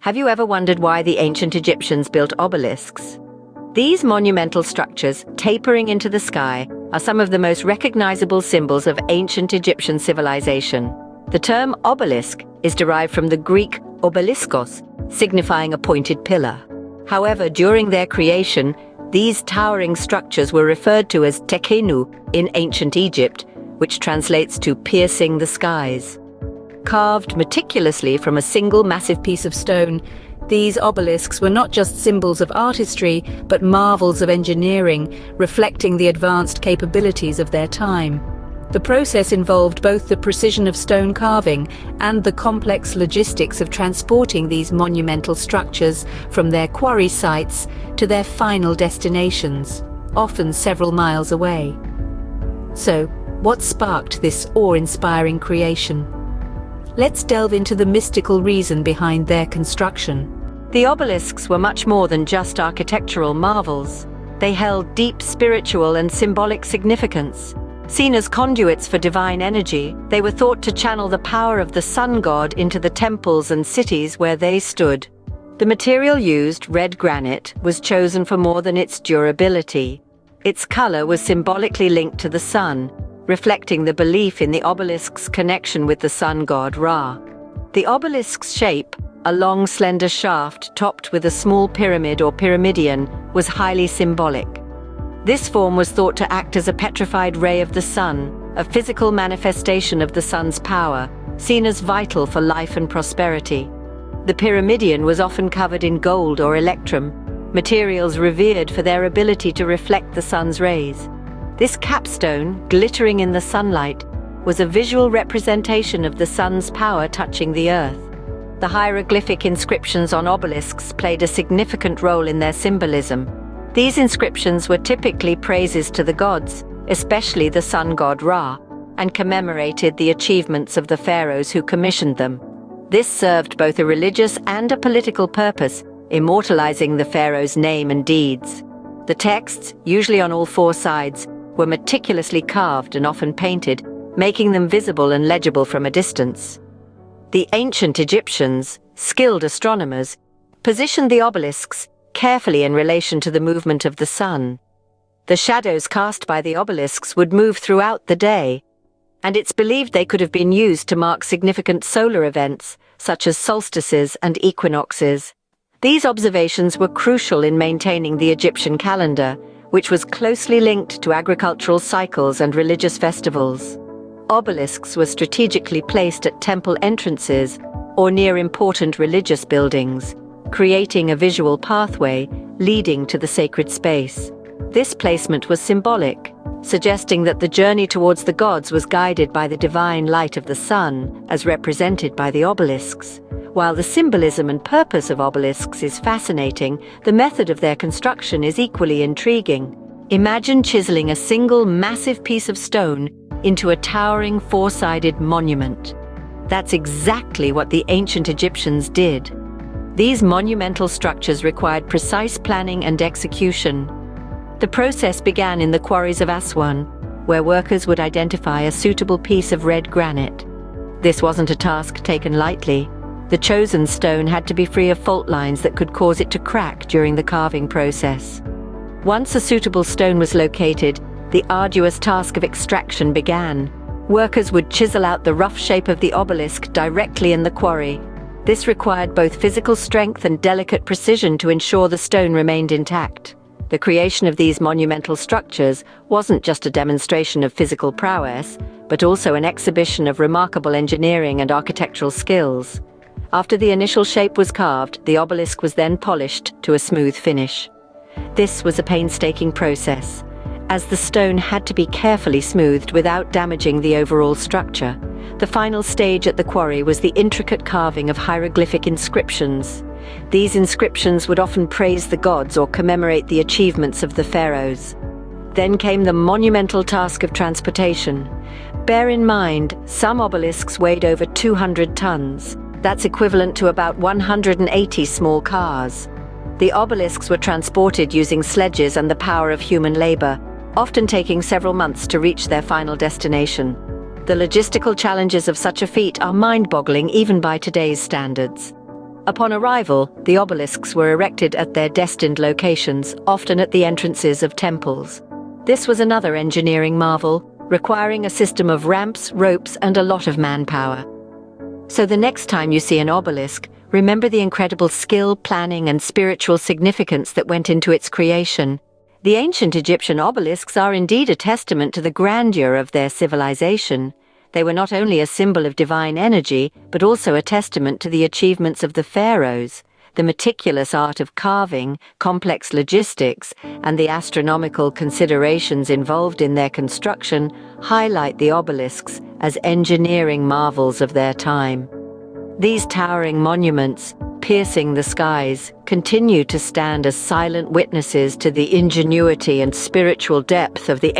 Have you ever wondered why the ancient Egyptians built obelisks? These monumental structures, tapering into the sky, are some of the most recognizable symbols of ancient Egyptian civilization. The term obelisk is derived from the Greek Obeliskos, signifying a pointed pillar. However, during their creation, these towering structures were referred to as tekenu in ancient Egypt, which translates to piercing the skies. Carved meticulously from a single massive piece of stone, these obelisks were not just symbols of artistry, but marvels of engineering, reflecting the advanced capabilities of their time. The process involved both the precision of stone carving and the complex logistics of transporting these monumental structures from their quarry sites to their final destinations, often several miles away. So, what sparked this awe-inspiring creation? Let's delve into the mystical reason behind their construction. The obelisks were much more than just architectural marvels. They held deep spiritual and symbolic significance. Seen as conduits for divine energy, they were thought to channel the power of the sun god into the temples and cities where they stood. The material used, red granite, was chosen for more than its durability. Its color was symbolically linked to the sun, reflecting the belief in the obelisk's connection with the sun god Ra. The obelisk's shape, a long slender shaft topped with a small pyramid or pyramidion, was highly symbolic. This form was thought to act as a petrified ray of the sun, a physical manifestation of the sun's power, seen as vital for life and prosperity. The pyramidion was often covered in gold or electrum, materials revered for their ability to reflect the sun's rays. This capstone, glittering in the sunlight, was a visual representation of the sun's power touching the earth. The hieroglyphic inscriptions on obelisks played a significant role in their symbolism. These inscriptions were typically praises to the gods, especially the sun god Ra, and commemorated the achievements of the pharaohs who commissioned them. This served both a religious and a political purpose, immortalizing the pharaoh's name and deeds. The texts, usually on all four sides, were meticulously carved and often painted, making them visible and legible from a distance. The ancient Egyptians, skilled astronomers, positioned the obelisks carefully in relation to the movement of the sun. The shadows cast by the obelisks would move throughout the day, and it's believed they could have been used to mark significant solar events, such as solstices and equinoxes. These observations were crucial in maintaining the Egyptian calendar, which was closely linked to agricultural cycles and religious festivals. Obelisks were strategically placed at temple entrances or near important religious buildings, creating a visual pathway leading to the sacred space. This placement was symbolic, suggesting that the journey towards the gods was guided by the divine light of the sun, as represented by the obelisks. While the symbolism and purpose of obelisks is fascinating, the method of their construction is equally intriguing. Imagine chiseling a single massive piece of stone into a towering four-sided monument. That's exactly what the ancient Egyptians did. These monumental structures required precise planning and execution. The process began in the quarries of Aswan, where workers would identify a suitable piece of red granite. This wasn't a task taken lightly. The chosen stone had to be free of fault lines that could cause it to crack during the carving process. Once a suitable stone was located, the arduous task of extraction began. Workers would chisel out the rough shape of the obelisk directly in the quarry. This required both physical strength and delicate precision to ensure the stone remained intact. The creation of these monumental structures wasn't just a demonstration of physical prowess, but also an exhibition of remarkable engineering and architectural skills. After the initial shape was carved, the obelisk was then polished to a smooth finish. This was a painstaking process, as the stone had to be carefully smoothed without damaging the overall structure. The final stage at the quarry was the intricate carving of hieroglyphic inscriptions. These inscriptions would often praise the gods or commemorate the achievements of the pharaohs. Then came the monumental task of transportation. Bear in mind, some obelisks weighed over 200 tons. That's equivalent to about 180 small cars. The obelisks were transported using sledges and the power of human labor, often taking several months to reach their final destination. The logistical challenges of such a feat are mind-boggling even by today's standards. Upon arrival, the obelisks were erected at their destined locations, often at the entrances of temples. This was another engineering marvel, requiring a system of ramps, ropes, and a lot of manpower. So the next time you see an obelisk, remember the incredible skill, planning, and spiritual significance that went into its creation. The ancient Egyptian obelisks are indeed a testament to the grandeur of their civilization. They were not only a symbol of divine energy, but also a testament to the achievements of the pharaohs. The meticulous art of carving, complex logistics, and the astronomical considerations involved in their construction highlight the obelisks as engineering marvels of their time. These towering monuments, piercing the skies, continue to stand as silent witnesses to the ingenuity and spiritual depth of the